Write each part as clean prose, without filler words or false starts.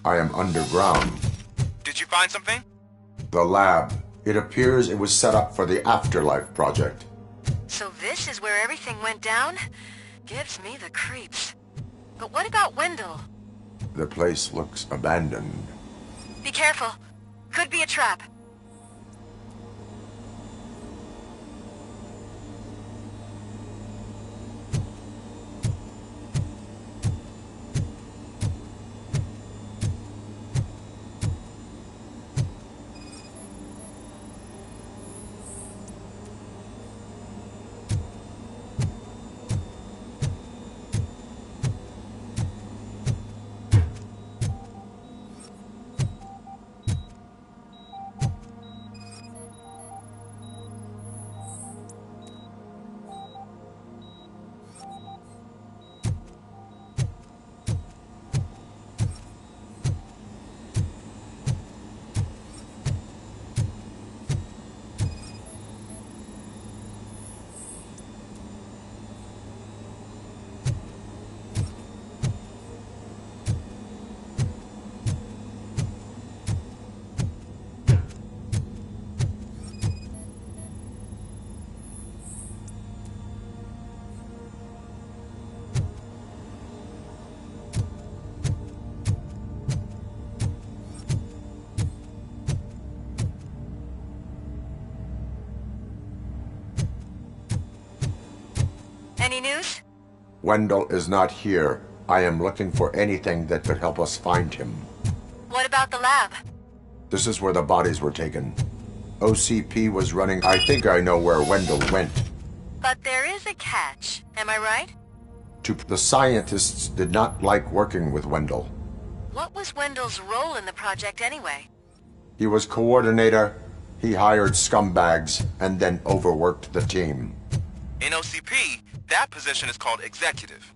I am underground. Did you find something? The lab. It appears it was set up for the Afterlife project. So this is where everything went down? Gives me the creeps. But what about Wendell? The place looks abandoned. Be careful. Could be a trap. Any news? Wendell is not here. I am looking for anything that could help us find him. What about the lab? This is where the bodies were taken. OCP was running. I think I know where Wendell went. But there is a catch, am I right? The scientists did not like working with Wendell. What was Wendell's role in the project anyway? He was coordinator, he hired scumbags, and then overworked the team. In OCP, that position is called executive.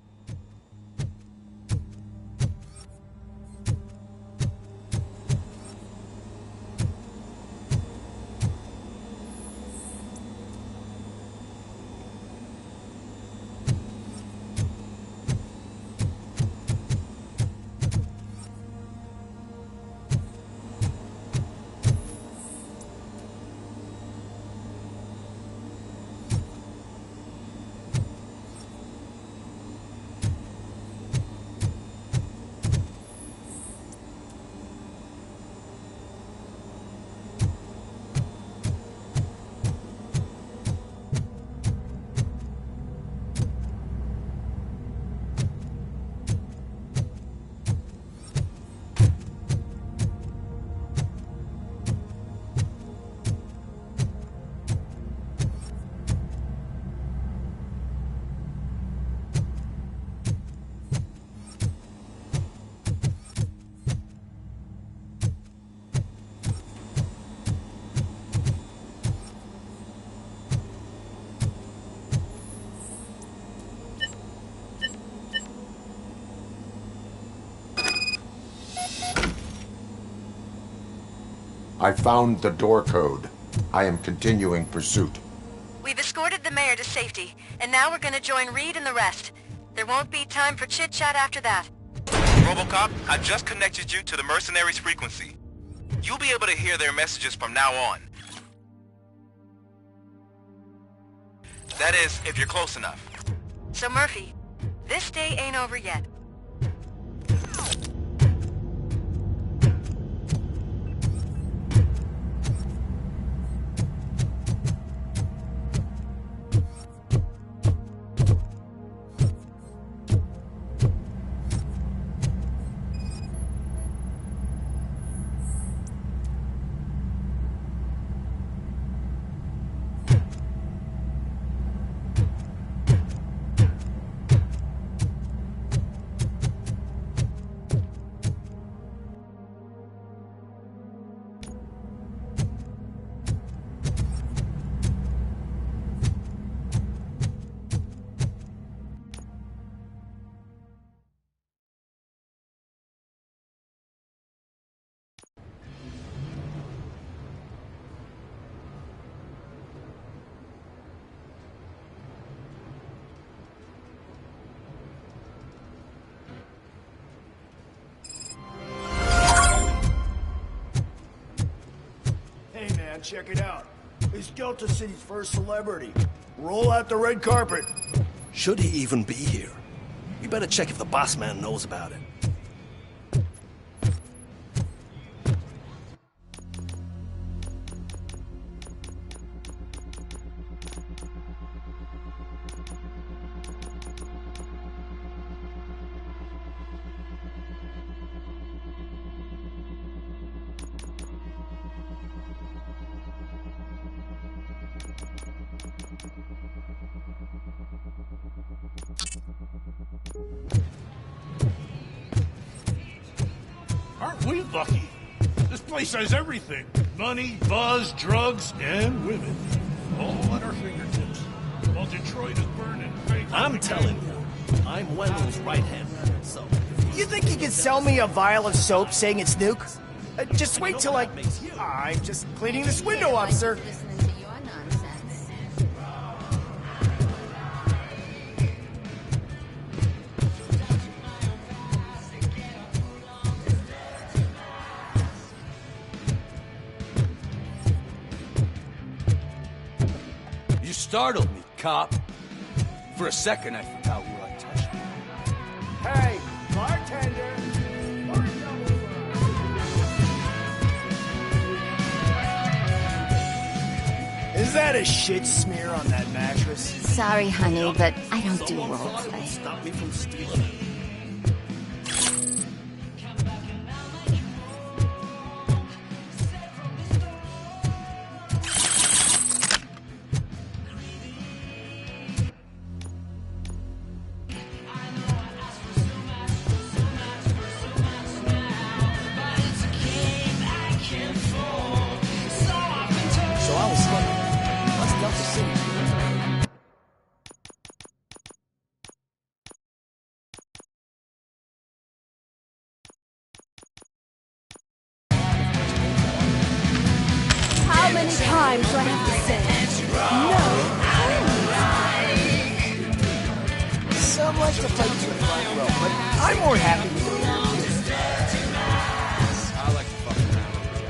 I found the door code. I am continuing pursuit. We've escorted the mayor to safety, and now we're gonna join Reed and the rest. There won't be time for chit-chat after that. Robocop, I just connected you to the mercenaries' frequency. You'll be able to hear their messages from now on. That is, if you're close enough. So Murphy, this day ain't over yet. man. Check it out. He's Delta City's first celebrity. Roll out the red carpet. Should he even be here? We better check if the boss man knows about it. Aren't we lucky? This place has everything. Money, buzz, drugs, and women. All at our fingertips. While Detroit is burning. I'm telling you, I'm Wendell's right hand man, so... You think you can sell me a vial of soap saying it's nuke? Just wait till I'm just cleaning this window up, sir. Listening to your nonsense. You startled me, cop. For a second, I forgot where I touched you. Hey, bartender. Is that a shit smear on that mattress? Sorry, honey, but I don't do roleplay. Stop me from stealing it. So I was thinking, what's Delta City? How many times do I have to say? No. Some like to fight to the front row, but I'm more happy with the I like to fuck around with you.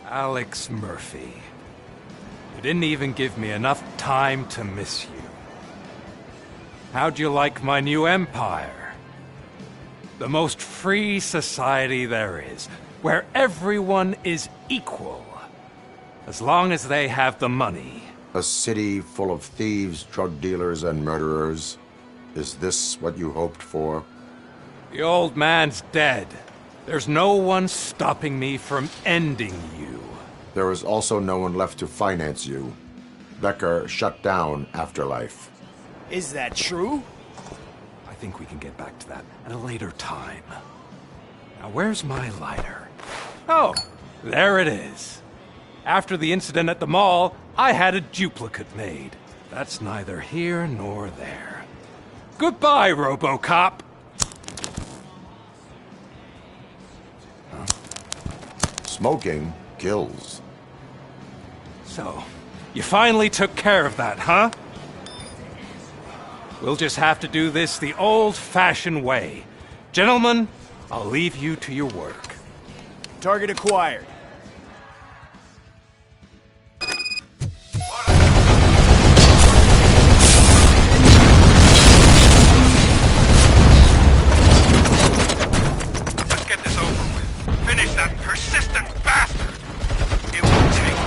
Alex Murphy. You didn't even give me enough time to miss you. How'd you like my new empire? The most free society there is, where everyone is equal, as long as they have the money. A city full of thieves, drug dealers, and murderers. Is this what you hoped for? The old man's dead. There's no one stopping me from ending you. There is also no one left to finance you. Becker shut down Afterlife. Is that true? I think we can get back to that at a later time. Now, where's my lighter? Oh, there it is. After the incident at the mall, I had a duplicate made. That's neither here nor there. Goodbye, Robocop! Smoking kills. So, you finally took care of that, huh? We'll just have to do this the old-fashioned way. Gentlemen, I'll leave you to your work. Target acquired. Let's get this over with. Finish that persistent bastard! It will take...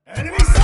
Enemy sighted!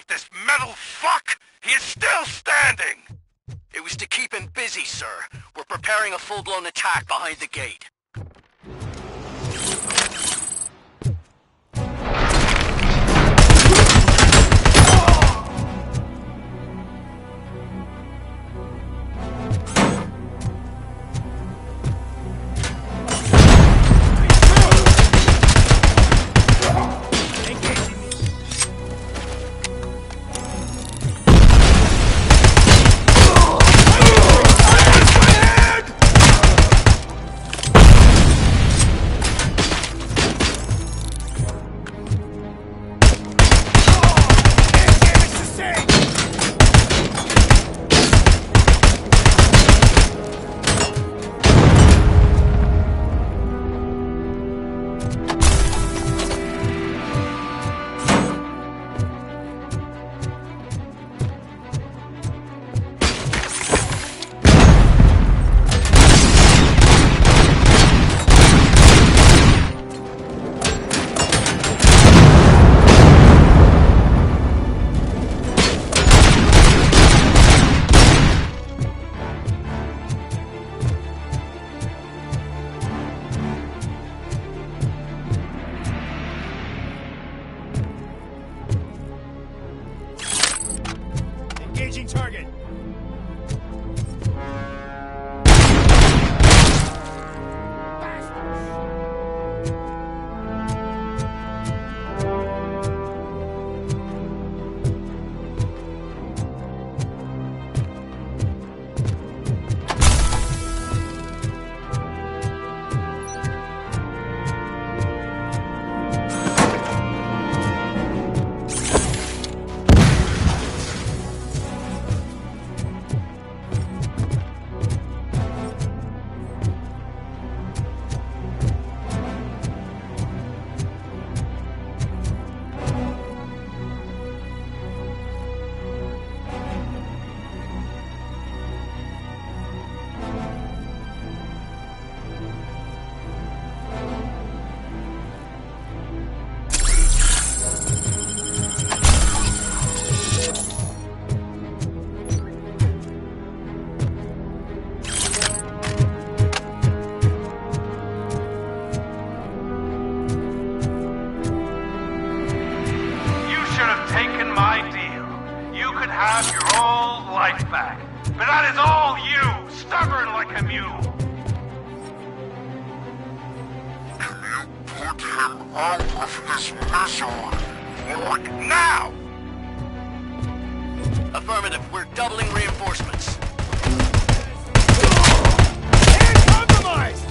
like this metal fuck! He is still standing! It was to keep him busy, sir. We're preparing a full-blown attack behind the gate. Engaging target. have your old life back. But that is all you, stubborn like a mule. Can you put him out of his misery? What now? Affirmative. We're doubling reinforcements. And compromise!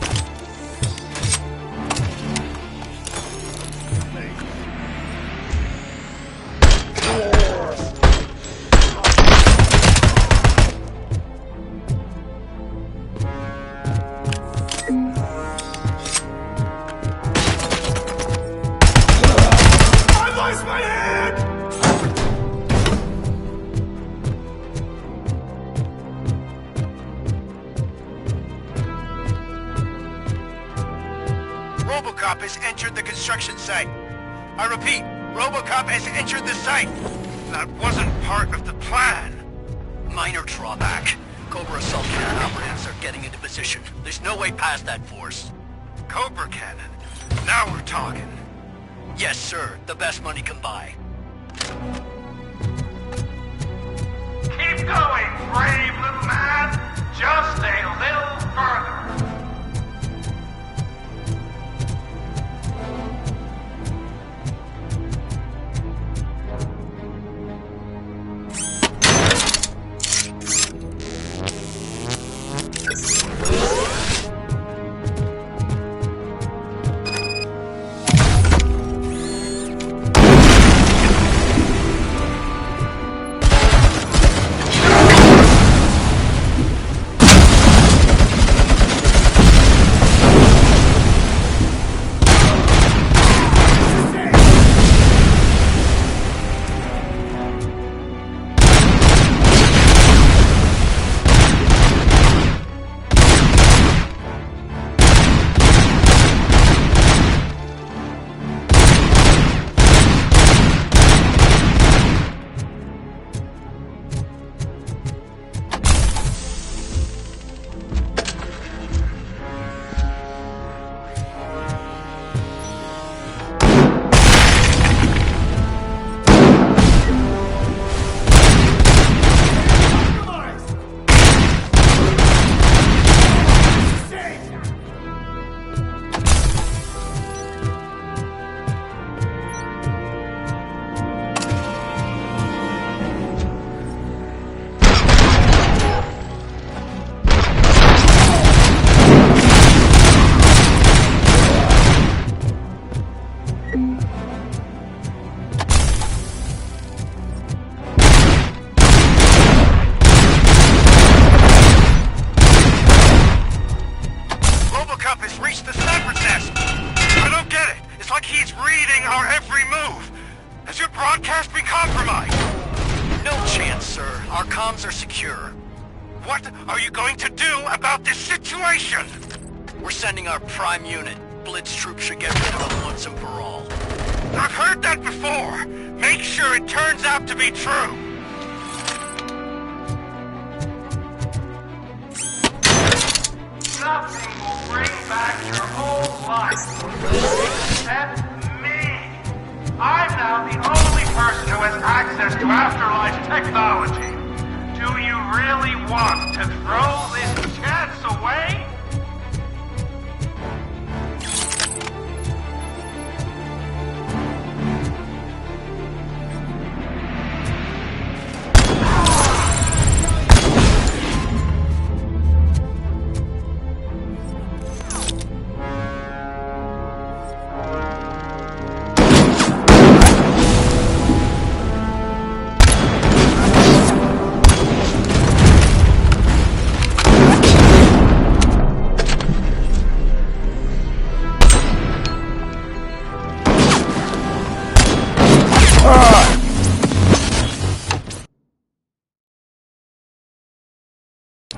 Robocop has entered the construction site. I repeat, Robocop has entered the site. That wasn't part of the plan. Minor drawback. Cobra assault cannon operatives are getting into position. There's no way past that force. Cobra cannon? Now we're talking. Yes, sir. The best money can buy. Keep going, brave little man. Just a little further. Our comms are secure. What are you going to do about this situation? We're sending our prime unit. Blitz troops should get rid of them once and for all. I've heard that before. Make sure it turns out to be true. Nothing will bring back your old life. Except me. I'm now the only person who has access to afterlife technology. Do you really want to throw this chance away?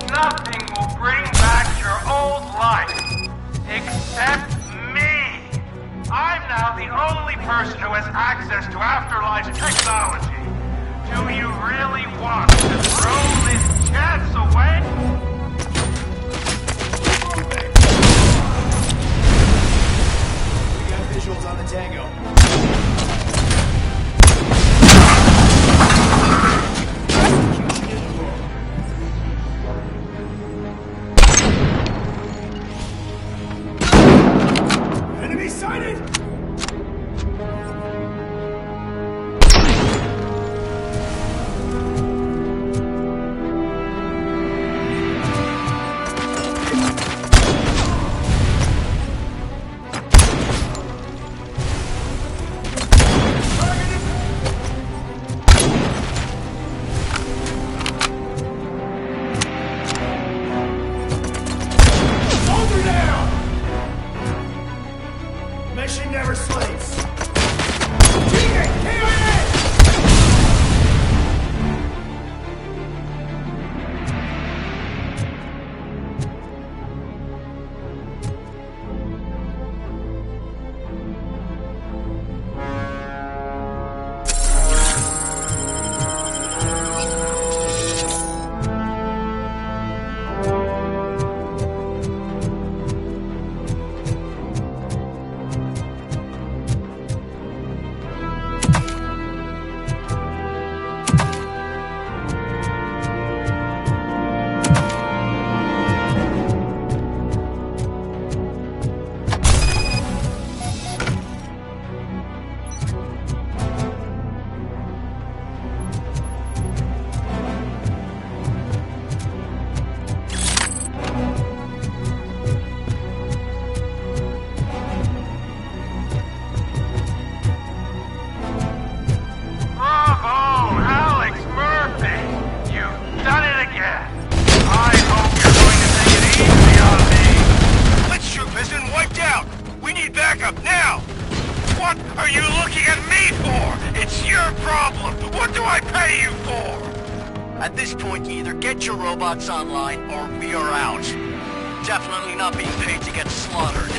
Nothing will bring back your old life. Except me. I'm now the only person who has access to afterlife technology. Do you really want to throw this chance away? We got visuals on the Tango. Enemy sighted! Soldier down! Mission never sleeps. KIA! Bravo, Alex Murphy! You've done it again. I hope you're going to take it easy on me. Blitz troop has been wiped out. We need backup now. What are you looking at me for? It's your problem. What do I pay you for? At this point, you either get your robots online or we are out. Definitely not being paid to get slaughtered.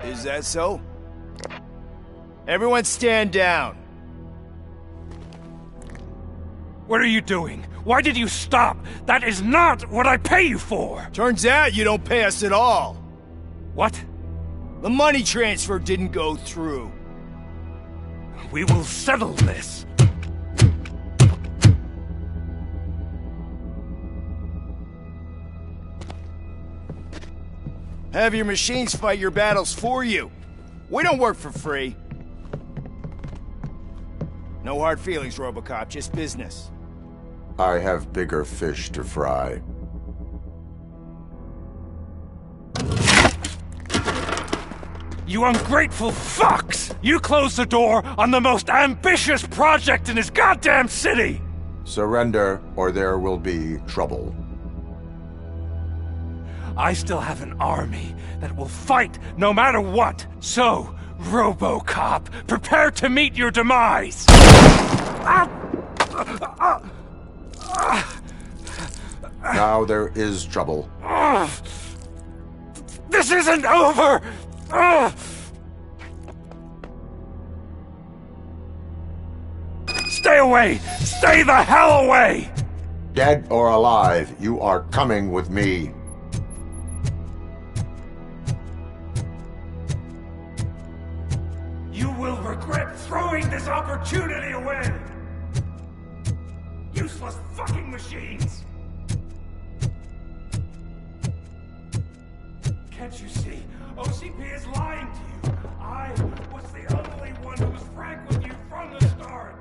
Is that so? Everyone stand down. What are you doing? Why did you stop? That is not what I pay you for! Turns out you don't pay us at all. What? The money transfer didn't go through. We will settle this. Have your machines fight your battles for you. We don't work for free. No hard feelings, Robocop, just business. I have bigger fish to fry. You ungrateful fucks! You closed the door on the most ambitious project in this goddamn city! Surrender, or there will be trouble. I still have an army that will fight no matter what. So, Robocop, prepare to meet your demise! Now there is trouble. This isn't over! Stay away! Stay the hell away! Dead or alive, you are coming with me. You will regret throwing this opportunity away! Useless fucking machines! Can't you see? OCP is lying to you! I was the only one who was frank with you from the start!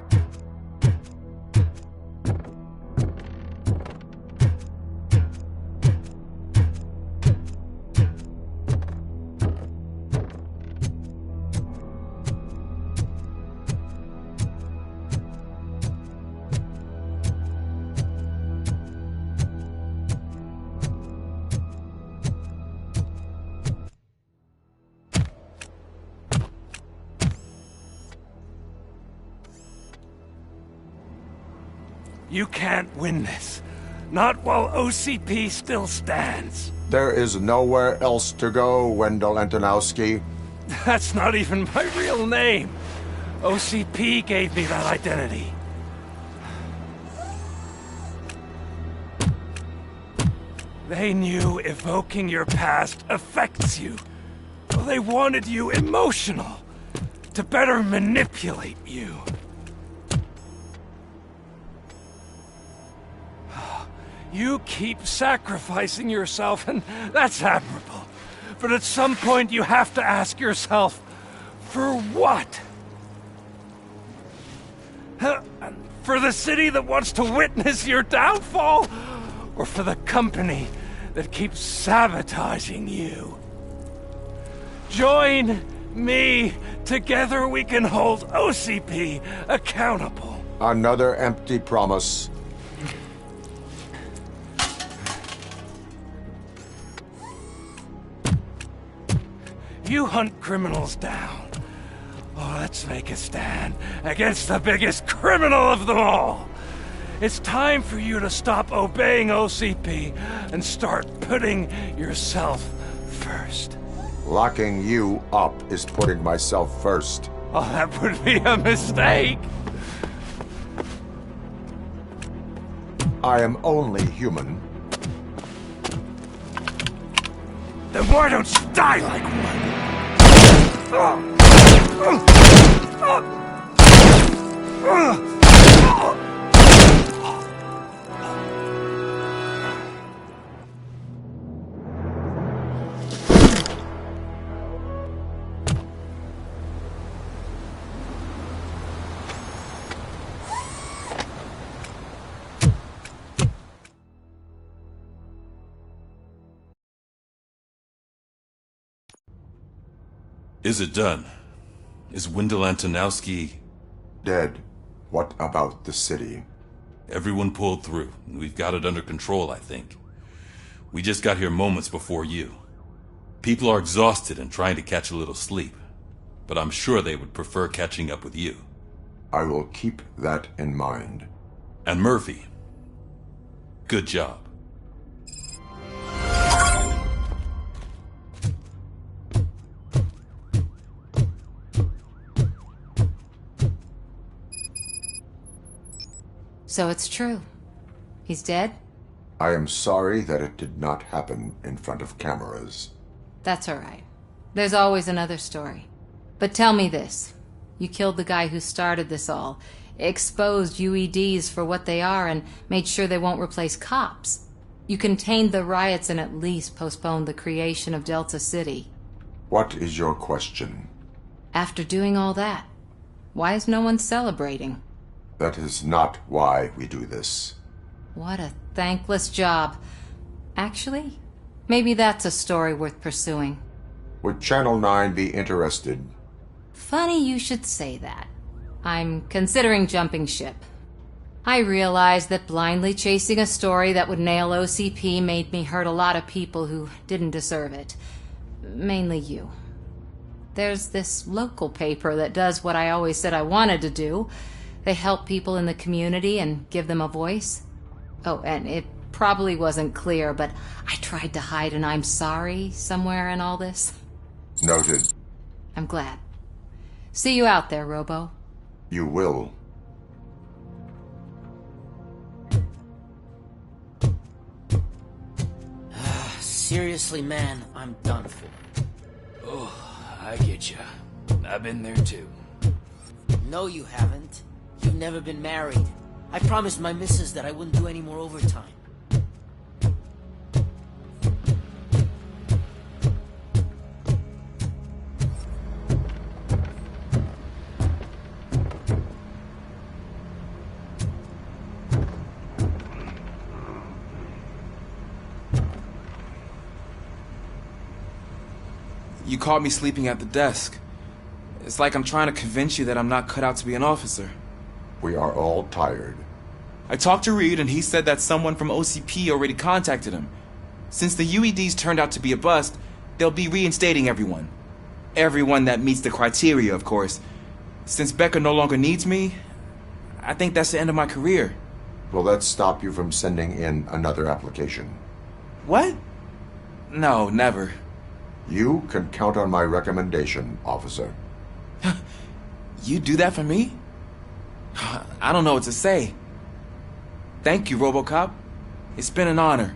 You can't win this. Not while OCP still stands. There is nowhere else to go, Wendell Antonowski. That's not even my real name. OCP gave me that identity. They knew evoking your past affects you. Well, they wanted you emotional, to better manipulate you. You keep sacrificing yourself, and that's admirable. But at some point you have to ask yourself, for what? For the city that wants to witness your downfall? Or for the company that keeps sabotaging you? Join me. Together we can hold OCP accountable. Another empty promise. You hunt criminals down. Oh, let's make a stand against the biggest criminal of them all. It's time for you to stop obeying OCP and start putting yourself first. Locking you up is putting myself first. Oh, that would be a mistake. I am only human. Then why don't you die like one? Is it done? Is Wendell Antonowski... dead? What about the city? Everyone pulled through. We've got it under control, I think. We just got here moments before you. People are exhausted and trying to catch a little sleep. But I'm sure they would prefer catching up with you. I will keep that in mind. And Murphy, good job. So it's true. He's dead? I am sorry that it did not happen in front of cameras. That's all right. There's always another story. But tell me this. You killed the guy who started this all, exposed UEDs for what they are, and made sure they won't replace cops. You contained the riots and at least postponed the creation of Delta City. What is your question? After doing all that, why is no one celebrating? That is not why we do this. What a thankless job. Actually, maybe that's a story worth pursuing. Would Channel 9 be interested? Funny you should say that. I'm considering jumping ship. I realized that blindly chasing a story that would nail OCP made me hurt a lot of people who didn't deserve it. Mainly you. There's this local paper that does what I always said I wanted to do. They help people in the community and give them a voice. Oh, and it probably wasn't clear, but I tried to hide an I'm sorry somewhere in all this. Noted. I'm glad. See you out there, Robo. You will. Seriously, man, I'm done for. Oh, I get ya. I've been there too. No, you haven't. You've never been married. I promised my missus that I wouldn't do any more overtime. You caught me sleeping at the desk. It's like I'm trying to convince you that I'm not cut out to be an officer. We are all tired. I talked to Reed and he said that someone from OCP already contacted him. Since the UEDs turned out to be a bust, they'll be reinstating everyone. Everyone that meets the criteria, of course. Since Becca no longer needs me, I think that's the end of my career. Will that stop you from sending in another application? What? No, never. You can count on my recommendation, officer. You do that for me? I don't know what to say. Thank you, Robocop. It's been an honor.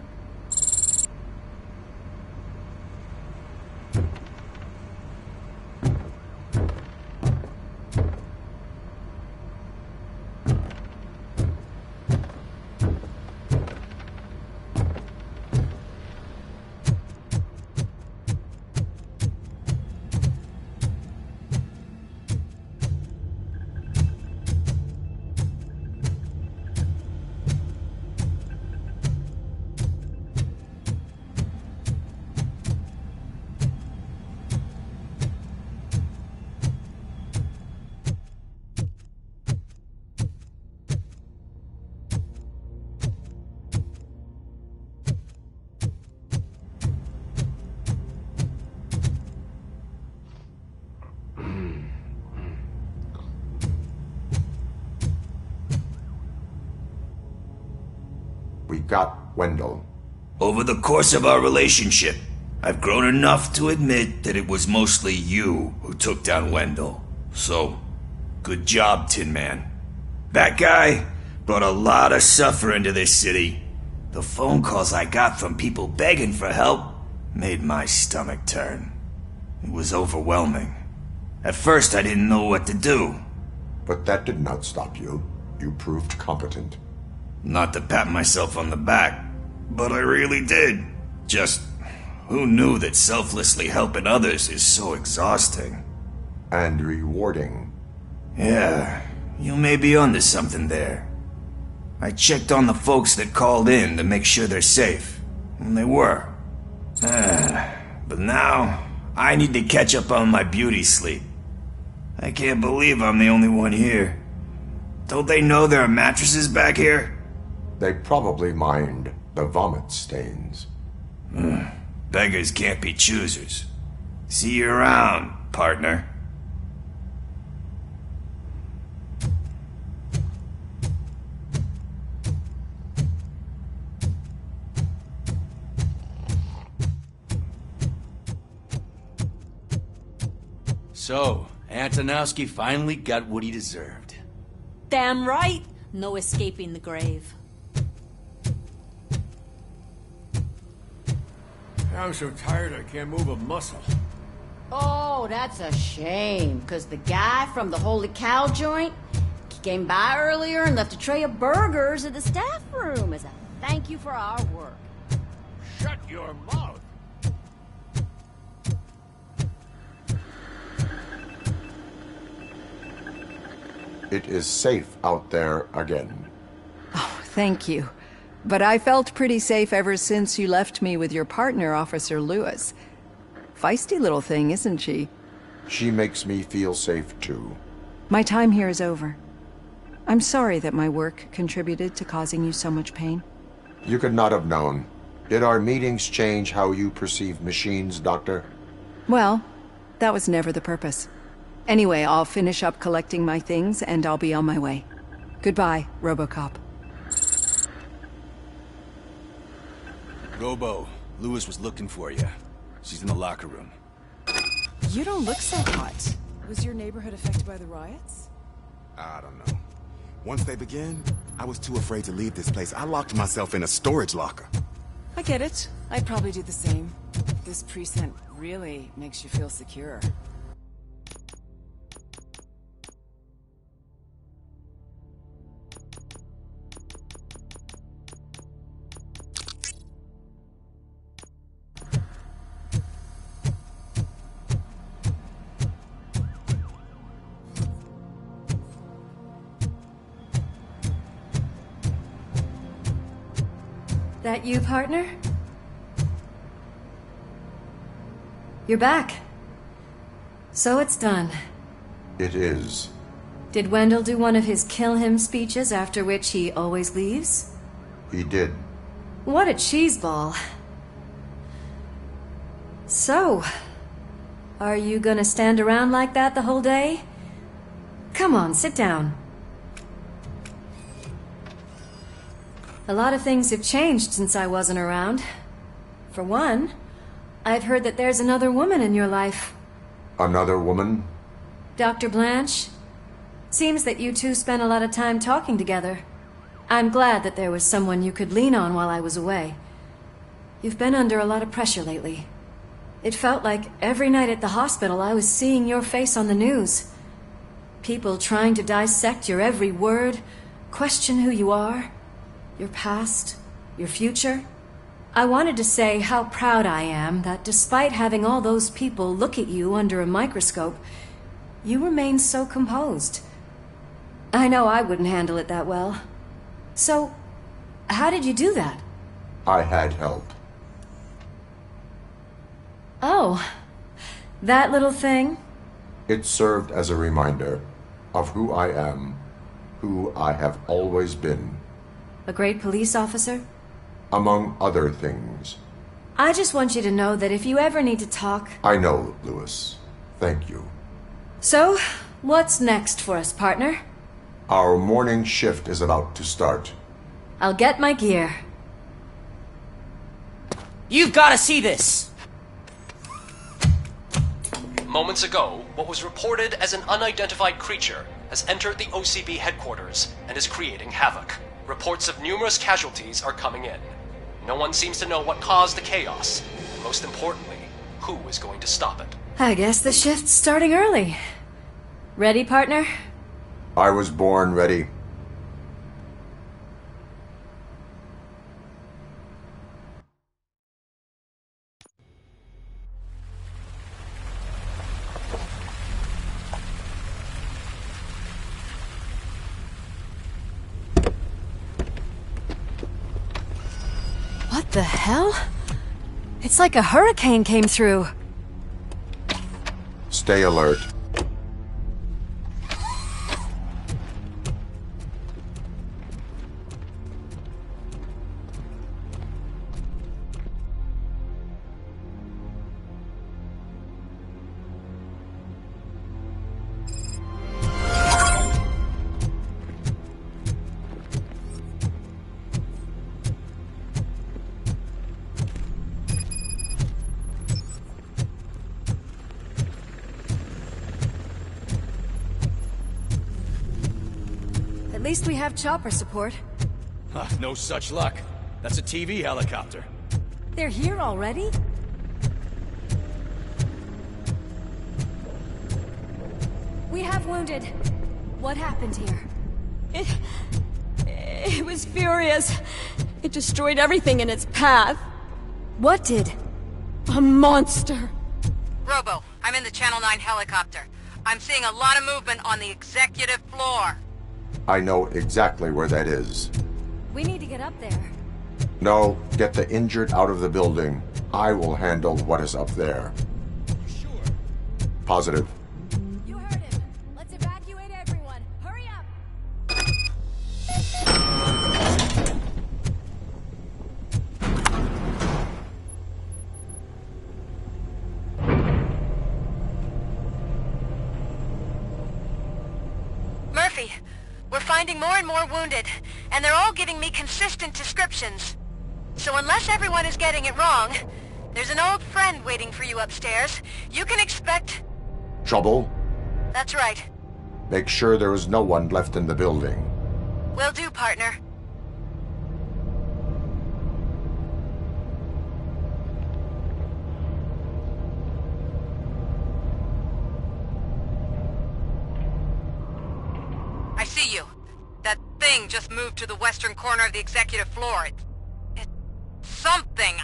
We got Wendell. Over the course of our relationship, I've grown enough to admit that it was mostly you who took down Wendell. So, good job, Tin Man. That guy brought a lot of suffering to this city. The phone calls I got from people begging for help made my stomach turn. It was overwhelming. At first, I didn't know what to do. But that did not stop you. You proved competent. Not to pat myself on the back, but I really did. Just, who knew that selflessly helping others is so exhausting? And rewarding. Yeah, you may be onto something there. I checked on the folks that called in to make sure they're safe, and they were. But now, I need to catch up on my beauty sleep. I can't believe I'm the only one here. Don't they know there are mattresses back here? They probably mind the vomit stains. Beggars can't be choosers. See you around, partner. So, Antonowski finally got what he deserved. Damn right. No escaping the grave. I'm so tired I can't move a muscle. Oh, that's a shame, because the guy from the Holy Cow joint, he came by earlier and left a tray of burgers at the staff room as a thank you for our work. Shut your mouth! It is safe out there again. Oh, thank you. But I felt pretty safe ever since you left me with your partner, Officer Lewis. Feisty little thing, isn't she? She makes me feel safe, too. My time here is over. I'm sorry that my work contributed to causing you so much pain. You could not have known. Did our meetings change how you perceive machines, Doctor? Well, that was never the purpose. Anyway, I'll finish up collecting my things and I'll be on my way. Goodbye, Robocop. Robo, Lewis was looking for you. She's in the locker room. You don't look so hot. Was your neighborhood affected by the riots? I don't know. Once they begin, I was too afraid to leave this place. I locked myself in a storage locker. I get it. I'd probably do the same. This precinct really makes you feel secure. That you, partner? You're back. So it's done. It is. Did Wendell do one of his kill him speeches after which he always leaves? He did. What a cheeseball. So, are you gonna stand around like that the whole day? Come on, sit down. A lot of things have changed since I wasn't around. For one, I've heard that there's another woman in your life. Another woman? Dr. Blanche? Seems that you two spent a lot of time talking together. I'm glad that there was someone you could lean on while I was away. You've been under a lot of pressure lately. It felt like every night at the hospital I was seeing your face on the news. People trying to dissect your every word, question who you are, your past, your future. I wanted to say how proud I am that despite having all those people look at you under a microscope, you remain so composed. I know I wouldn't handle it that well. So, how did you do that? I had help. Oh, that little thing? It served as a reminder of who I am, who I have always been. A great police officer? Among other things. I just want you to know that if you ever need to talk... I know, Lewis. Thank you. So, what's next for us, partner? Our morning shift is about to start. I'll get my gear. You've got to see this! Moments ago, what was reported as an unidentified creature has entered the OCB headquarters and is creating havoc. Reports of numerous casualties are coming in. No one seems to know what caused the chaos, and most importantly, who is going to stop it. I guess the shift's starting early. Ready, partner? I was born ready. What the hell? It's like a hurricane came through. Stay alert. least we have chopper support. No such luck. That's a TV helicopter. They're here already? We have wounded. What happened here? It was furious. It destroyed everything in its path. What did? A monster. Robo, I'm in the Channel 9 helicopter. I'm seeing a lot of movement on the executive floor. I know exactly where that is. We need to get up there. No, get the injured out of the building. I will handle what is up there. Sure. Positive. You heard him. Let's evacuate everyone. Hurry up! Murphy, we're finding more and more wounded, and they're all giving me consistent descriptions. So unless everyone is getting it wrong, there's an old friend waiting for you upstairs. You can expect... Trouble? That's right. Make sure there is no one left in the building. Will do, partner. I see you. That thing just moved to the western corner of the executive floor. It's something.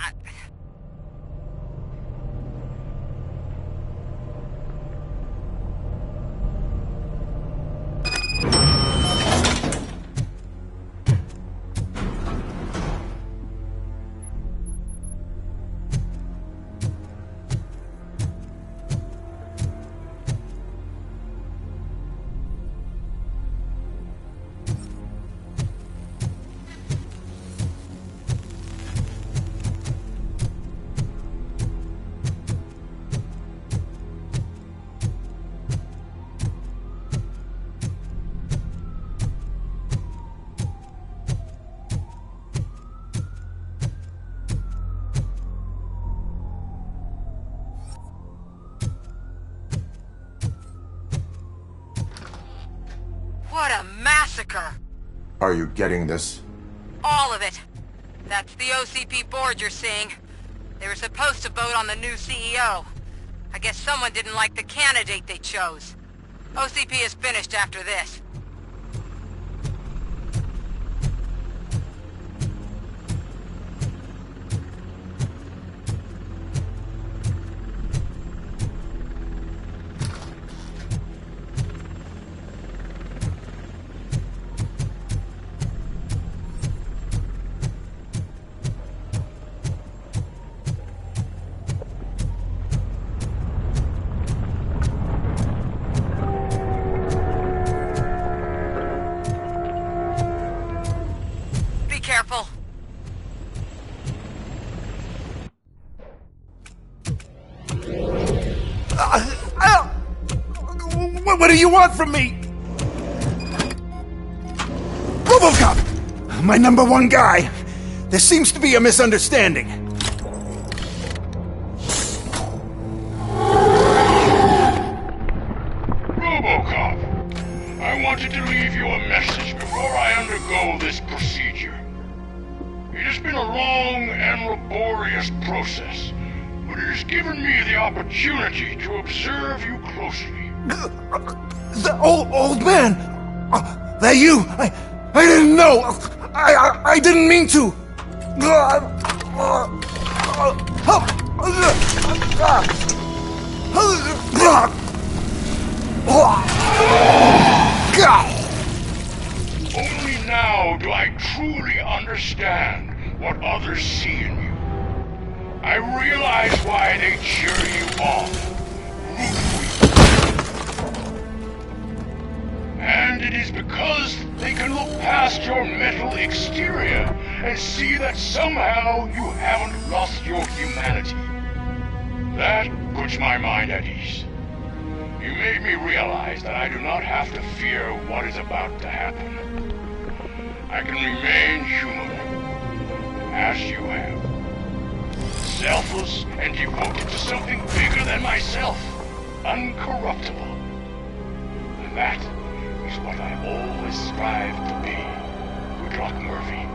What a massacre! Are you getting this? All of it. That's the OCP board you're seeing. They were supposed to vote on the new CEO. I guess someone didn't like the candidate they chose. OCP is finished after this. Careful. What do you want from me? Robocop! My #1 guy. There seems to be a misunderstanding. Robocop, I wanted to leave you a message before I undergo this procedure. It has been a long and laborious process, but it has given me the opportunity to observe you closely. The old man! That you! I didn't know! I didn't mean to! Only now do I truly understand what others see in you. I realize why they cheer you on, root for you. And it is because they can look past your mental exterior and see that somehow you haven't lost your humanity. That puts my mind at ease. You made me realize that I do not have to fear what is about to happen. I can remain human, as you have. Selfless and devoted to something bigger than myself. Uncorruptible. And that is is what I always strive to be. Good luck, Murphy.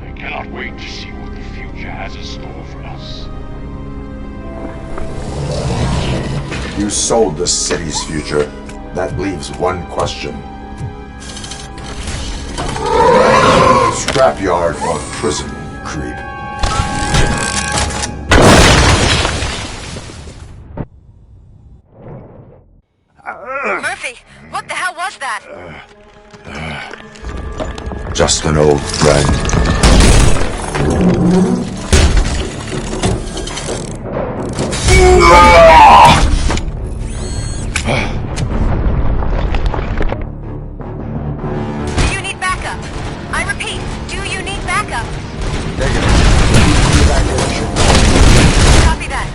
I cannot wait to see what the future has in store for us. You sold the city's future. That leaves one question. Scrapyard or prison, creep? Murphy, what the hell was that? Just an old friend. Do you need backup? I repeat, do you need backup? Copy that.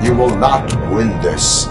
You will not win this.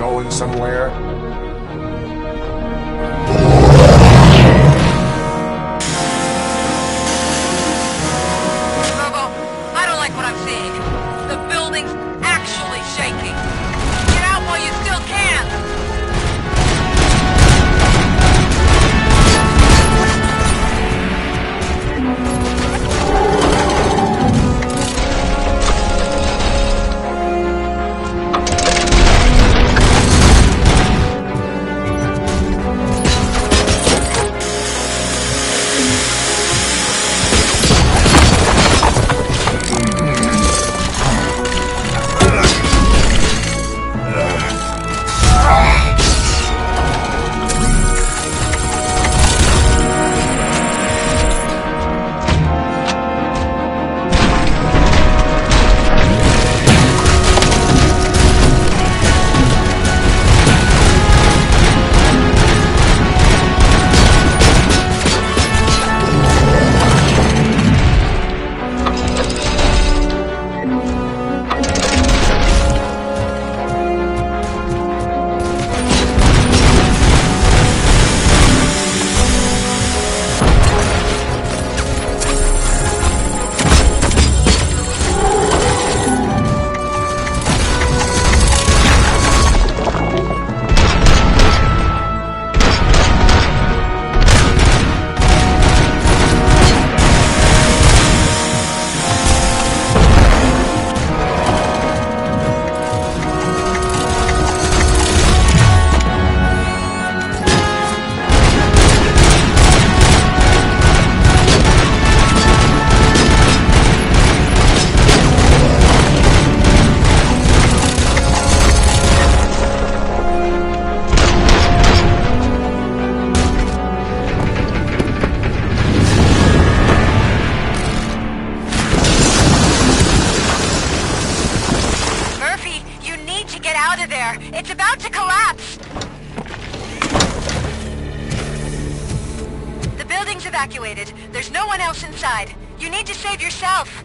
going somewhere? Robo, I don't like what I'm seeing. The building's actually shaking. Get out while you still can! It's about to collapse! The building's evacuated. There's no one else inside. You need to save yourself.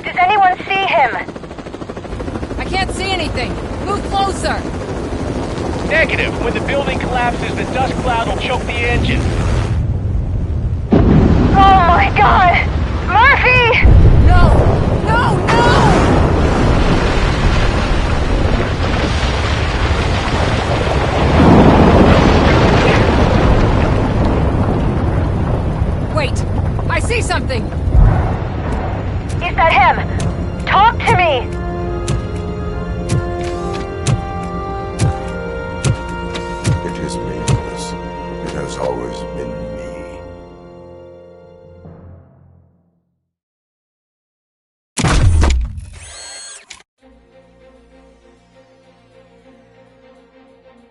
Does anyone see him? I can't see anything. Move closer. Negative. When the building collapses, the dust cloud will choke the engine. Oh my god! Murphy! No! No! No! Wait! I see something! Is that him? Talk to me! It is me, Lewis. It has always been me.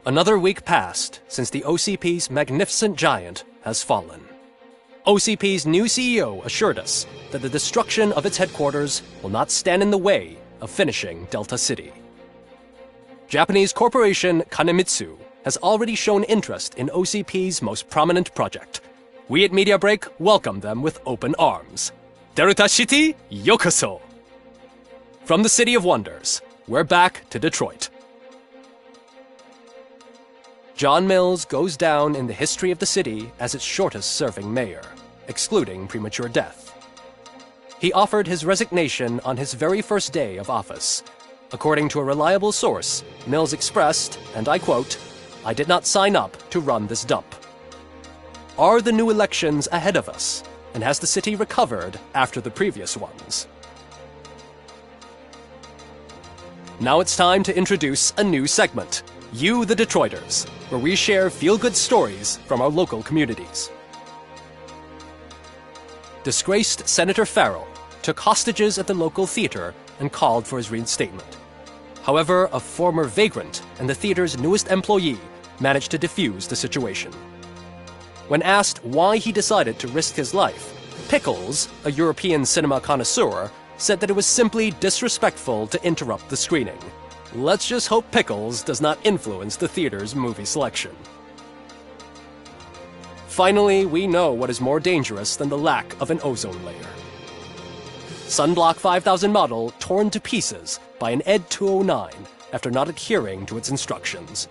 Another week passed since the OCP's magnificent giant has fallen. OCP's new CEO assured us that the destruction of its headquarters will not stand in the way of finishing Delta City. Japanese corporation Kanemitsu has already shown interest in OCP's most prominent project. We at Media Break welcome them with open arms. Delta City, yokoso! From the City of Wonders, we're back to Detroit. John Mills goes down in the history of the city as its shortest-serving mayor, excluding premature death. He offered his resignation on his very first day of office. According to a reliable source, Mills expressed, and I quote, "I did not sign up to run this dump." Are the new elections ahead of us? And has the city recovered after the previous ones? Now it's time to introduce a new segment, You the Detroiters, where we share feel-good stories from our local communities. Disgraced Senator Farrell took hostages at the local theater and called for his reinstatement. However, a former vagrant and the theater's newest employee managed to defuse the situation. When asked why he decided to risk his life, Pickles, a European cinema connoisseur, said that it was simply disrespectful to interrupt the screening. Let's just hope Pickles does not influence the theater's movie selection. Finally, we know what is more dangerous than the lack of an ozone layer. Sunblock 5000 model torn to pieces by an ED 209 after not adhering to its instructions.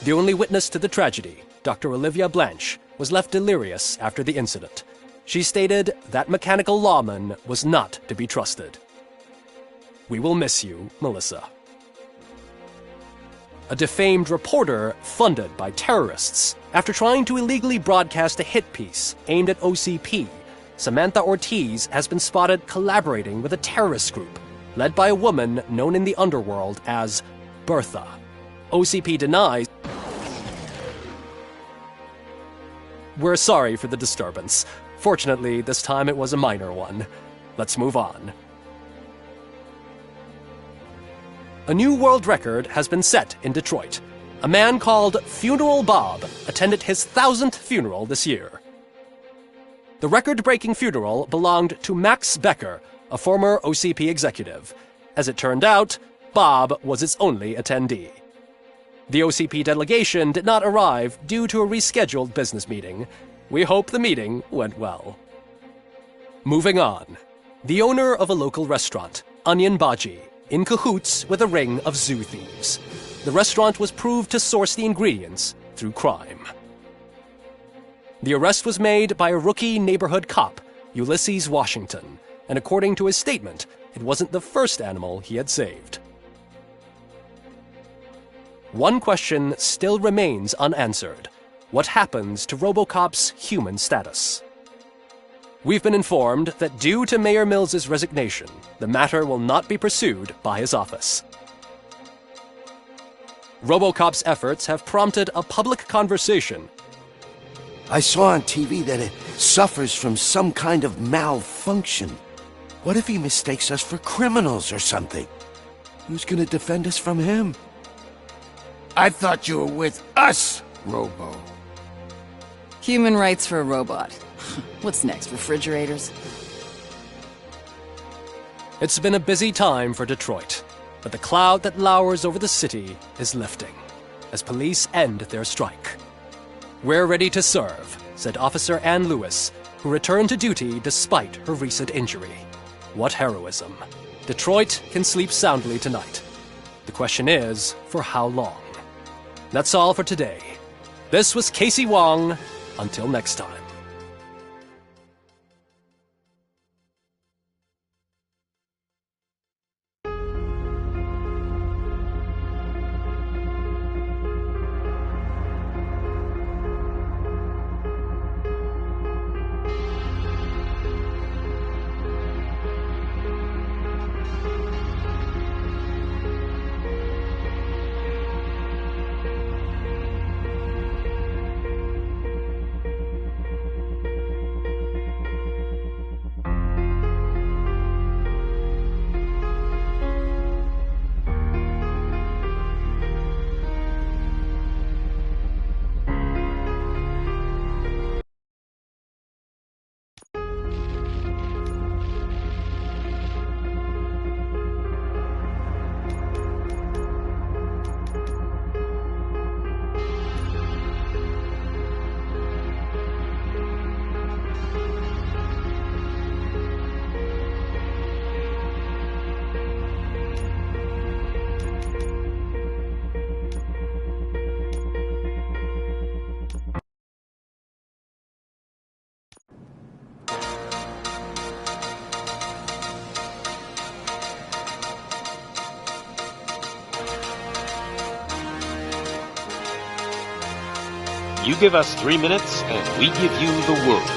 The only witness to the tragedy, Dr. Olivia Blanche, was left delirious after the incident. She stated that mechanical lawman was not to be trusted. We will miss you, Melissa. A defamed reporter funded by terrorists. After trying to illegally broadcast a hit piece aimed at OCP, Samantha Ortiz has been spotted collaborating with a terrorist group led by a woman known in the underworld as Bertha. OCP denies. We're sorry for the disturbance. Fortunately, this time it was a minor one. Let's move on. A new world record has been set in Detroit. A man called Funeral Bob attended his 1000th funeral this year. The record-breaking funeral belonged to Max Becker, a former OCP executive. As it turned out, Bob was its only attendee. The OCP delegation did not arrive due to a rescheduled business meeting. We hope the meeting went well. Moving on. The owner of a local restaurant, Onion Baji, in cahoots with a ring of zoo thieves. The restaurant was proved to source the ingredients through crime. The arrest was made by a rookie neighborhood cop, Ulysses Washington, and according to his statement, it wasn't the first animal he had saved. One question still remains unanswered. What happens to Robocop's human status? We've been informed that due to Mayor Mills's resignation, the matter will not be pursued by his office. Robocop's efforts have prompted a public conversation. I saw on TV that it suffers from some kind of malfunction. What if he mistakes us for criminals or something? Who's gonna defend us from him? I thought you were with us, Robo. Human rights for a robot. What's next, refrigerators? It's been a busy time for Detroit, but the cloud that lowers over the city is lifting as police end their strike. We're ready to serve, said Officer Ann Lewis, who returned to duty despite her recent injury. What heroism. Detroit can sleep soundly tonight. The question is, for how long? That's all for today. This was Casey Wong. Until next time. You give us 3 minutes, and we give you the world.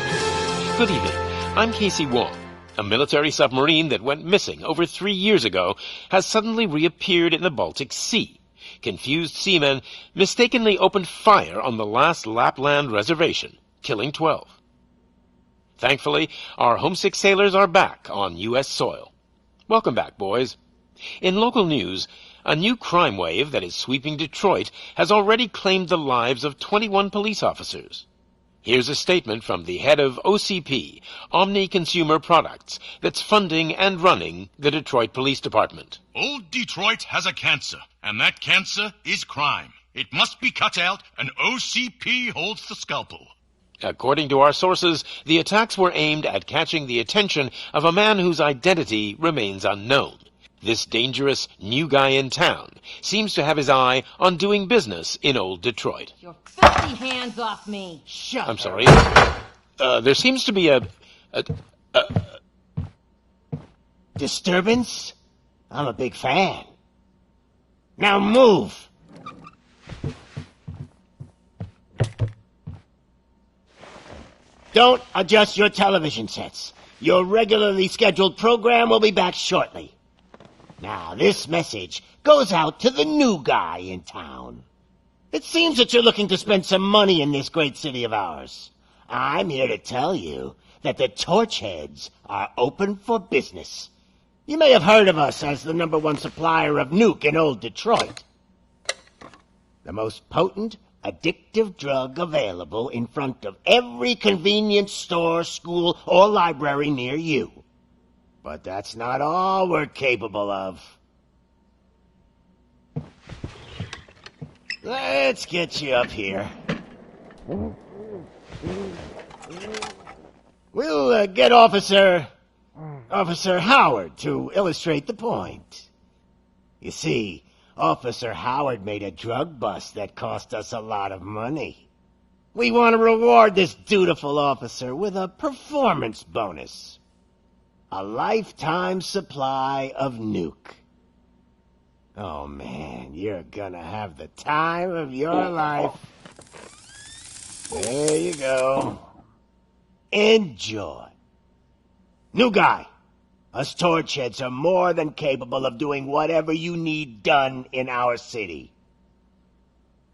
Good evening. I'm Casey Wong. A military submarine that went missing over 3 years ago has suddenly reappeared in the Baltic Sea. Confused seamen mistakenly opened fire on the last Lapland reservation, killing 12. Thankfully, our homesick sailors are back on U.S. soil. Welcome back, boys. In local news, a new crime wave that is sweeping Detroit has already claimed the lives of 21 police officers. Here's a statement from the head of OCP, Omni Consumer Products, that's funding and running the Detroit Police Department. Old Detroit has a cancer, and that cancer is crime. It must be cut out, and OCP holds the scalpel. According to our sources, the attacks were aimed at catching the attention of a man whose identity remains unknown. This dangerous new guy in town seems to have his eye on doing business in Old Detroit. Your filthy hands off me! Shut I'm sorry. There seems to be a Disturbance? I'm a big fan. Now move! Don't adjust your television sets. Your regularly scheduled program will be back shortly. Now, this message goes out to the new guy in town. It seems that you're looking to spend some money in this great city of ours. I'm here to tell you that the Torchheads are open for business. You may have heard of us as the #1 supplier of nuke in Old Detroit. The most potent, addictive drug available in front of every convenience store, school, or library near you. But that's not all we're capable of. Let's get you up here. We'll get Officer Howard to illustrate the point. You see, Officer Howard made a drug bust that cost us a lot of money. We want to reward this dutiful officer with a performance bonus. A lifetime supply of nuke. Oh man, you're gonna have the time of your life. There you go. Enjoy. New guy, us Torchheads are more than capable of doing whatever you need done in our city.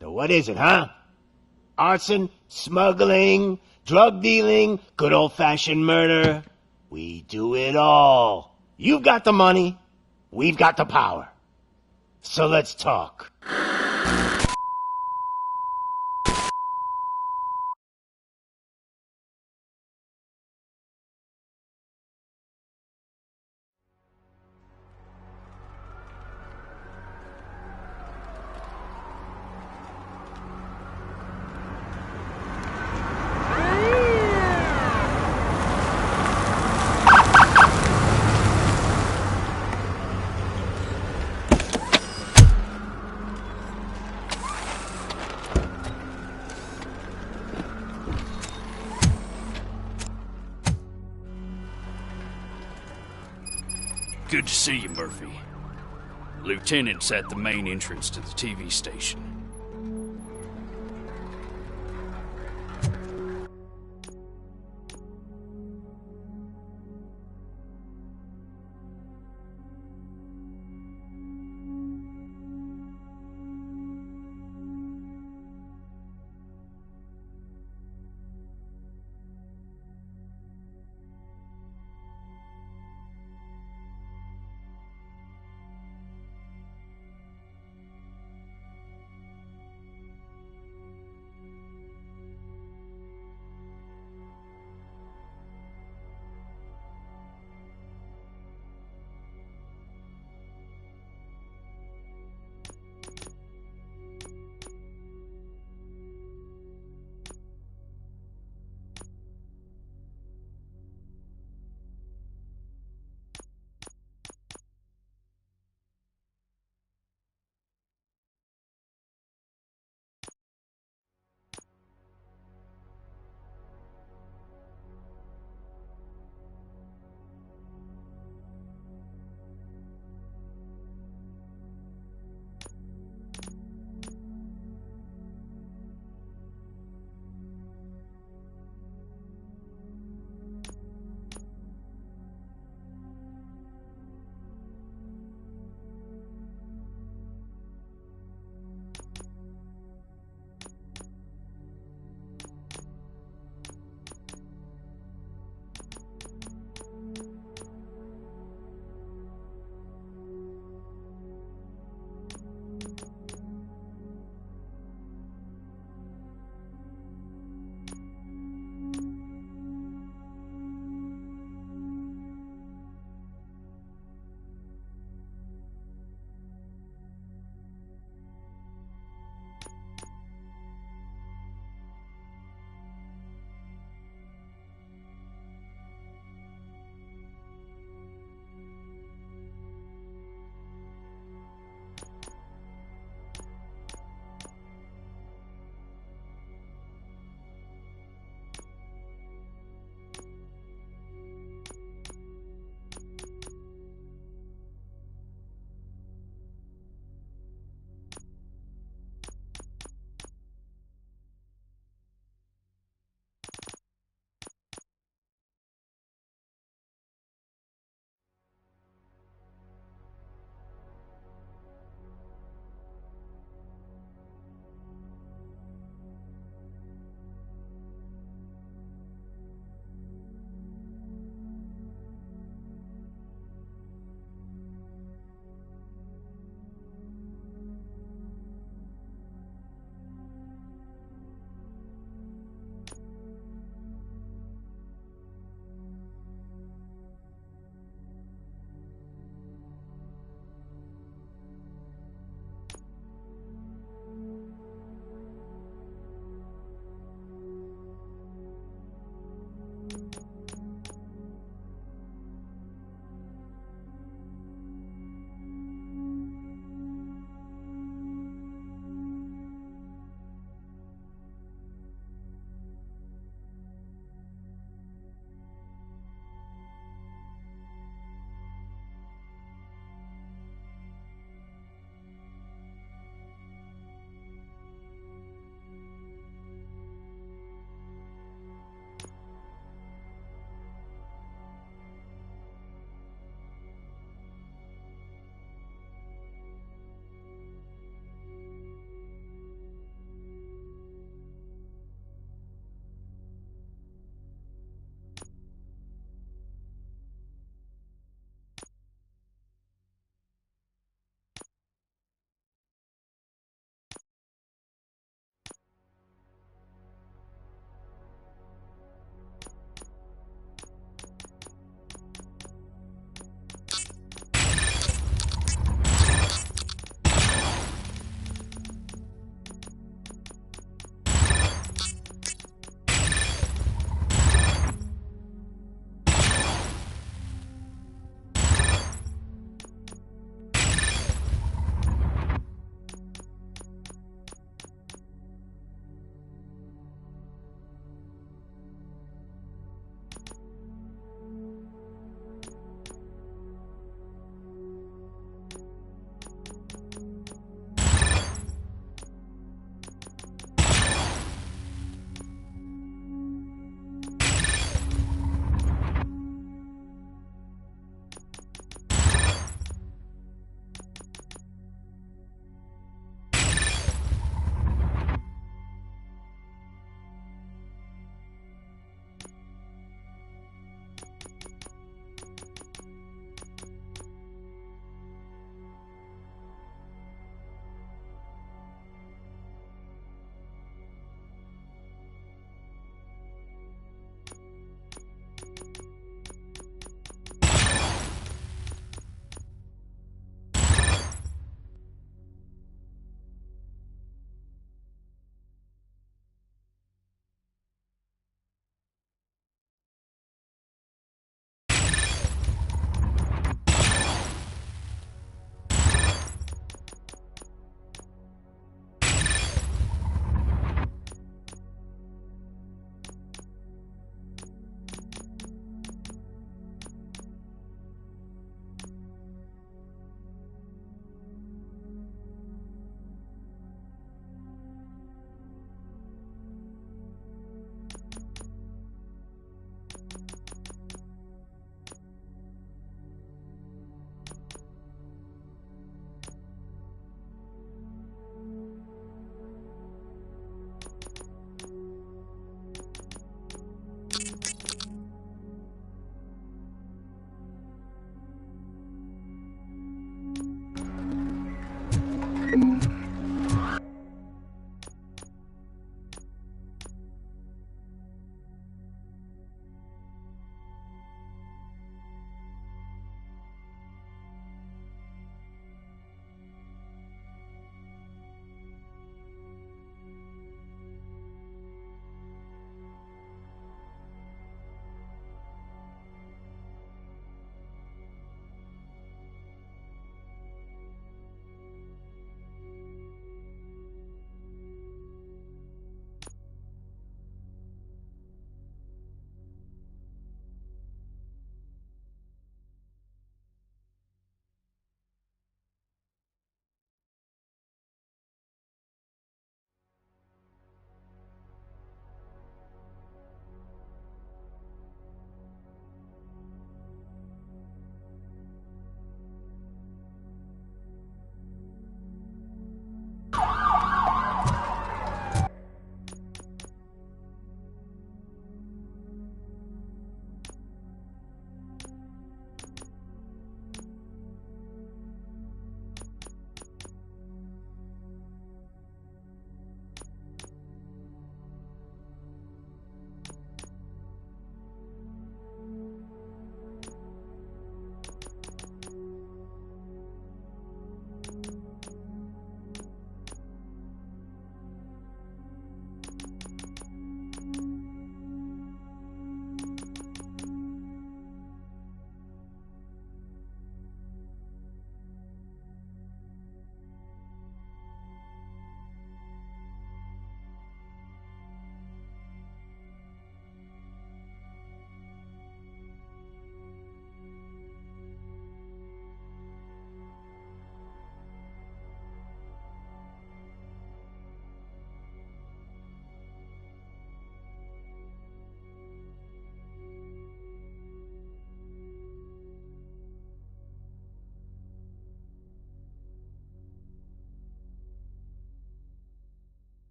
So what is it, huh? Arson, smuggling, drug dealing, good old-fashioned murder. We do it all. You've got the money, we've got the power. So let's talk. Good to see you, Murphy. Lieutenant's at the main entrance to the TV station.